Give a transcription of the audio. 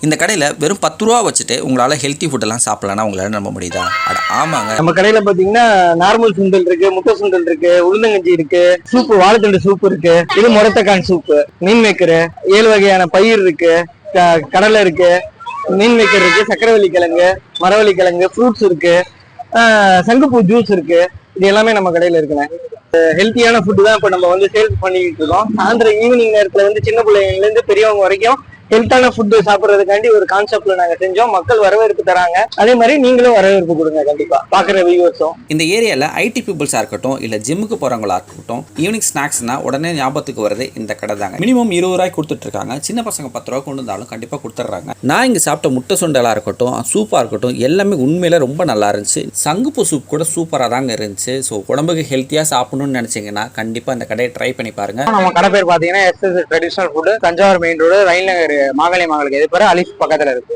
இந்த கடையில் வெறும் 10 ரூபா வச்சுட்டு உங்களால் ஹெல்த்தி ஃபுட்டெல்லாம் சாப்பிடலாம்னா உங்களால் நம்ப முடியுதா? அட ஆமாங்க. நம்ம கடையில் பார்த்தீங்கன்னா நார்மல் சுண்டல் இருக்கு, முட்டை சுண்டல் இருக்கு, உளுந்தங்கஞ்சி இருக்கு, சூப்பு வாழைத்தண்டு சூப்பு இருக்கு, இது முரத்தக்கான் சூப்பு, மீன் மேக்கரு, 7 வகையான பயிர் இருக்கு, கடலை இருக்கு, மீன் மேக்கர் இருக்கு, சக்கரவள்ளி கிழங்கு, மரவள்ளி கிழங்கு, ஃப்ரூட்ஸ் இருக்கு, சங்குப்பூ ஜூஸ் இருக்கு. இது எல்லாமே நம்ம கடையில் இருக்குண்ணே. ஹெல்த்தியான ஃபுட்டு தான் இப்போ நம்ம வந்து சேல்ஸ் பண்ணிக்கிட்டு இருக்கோம். சாயந்தரம் ஈவினிங் நேரத்தில் வந்து சின்ன பிள்ளைங்கலேருந்து பெரியவங்க வரைக்கும் ஹெல்த்தான ஃபுட்டு சாப்பிட்றதுக்காண்டி ஒரு கான்செப்ட்ல நாங்க செஞ்சோம். மக்கள் வரவேற்பு தராங்க. அதே மாதிரி நீங்களும் வரவேற்பு கொடுங்க கண்டிப்பா பாக்குற வியூவர்ஸும். இந்த ஏரியால ஐடி பீப்புள்ஸா இருக்கட்டும் இல்ல ஜிம்முக்கு போறவங்களா இருக்கட்டும், ஈவினிங் ஸ்நாக்ஸ்னா உடனே ஞாபகத்துக்கு வருது இந்த கடை தாங்க. மினிமம் 20 ரூபாய் கொடுத்துட்டு இருக்காங்க. சின்ன பசங்க 10 ரூபாய் கொண்டு வந்தாலும் கண்டிப்பா கொடுத்துட்றாங்க. நான் இங்க சாப்பிட்ட முட்டை சுண்டலா இருக்கட்டும், சூப்பா இருக்கட்டும், எல்லாமே உண்மையில ரொம்ப நல்லா இருந்துச்சு. சங்குப்பூ சூப் கூட சூப்பரா தாங்க இருந்துச்சு. ஸோ உடம்புக்கு ஹெல்த்தியா சாப்பிடணும்னு நினைச்சீங்கன்னா கண்டிப்பா இந்த கடையை ட்ரை பண்ணி பாருங்க. நம்ம கடை பேர் பாத்தீங்கன்னா SS traditional food, Thanjavur main road, Rail Nagar, மாங்கல்ய மங்களுக்கு எதிர்பார அலிஃப் பக்கத்துல இருக்கு.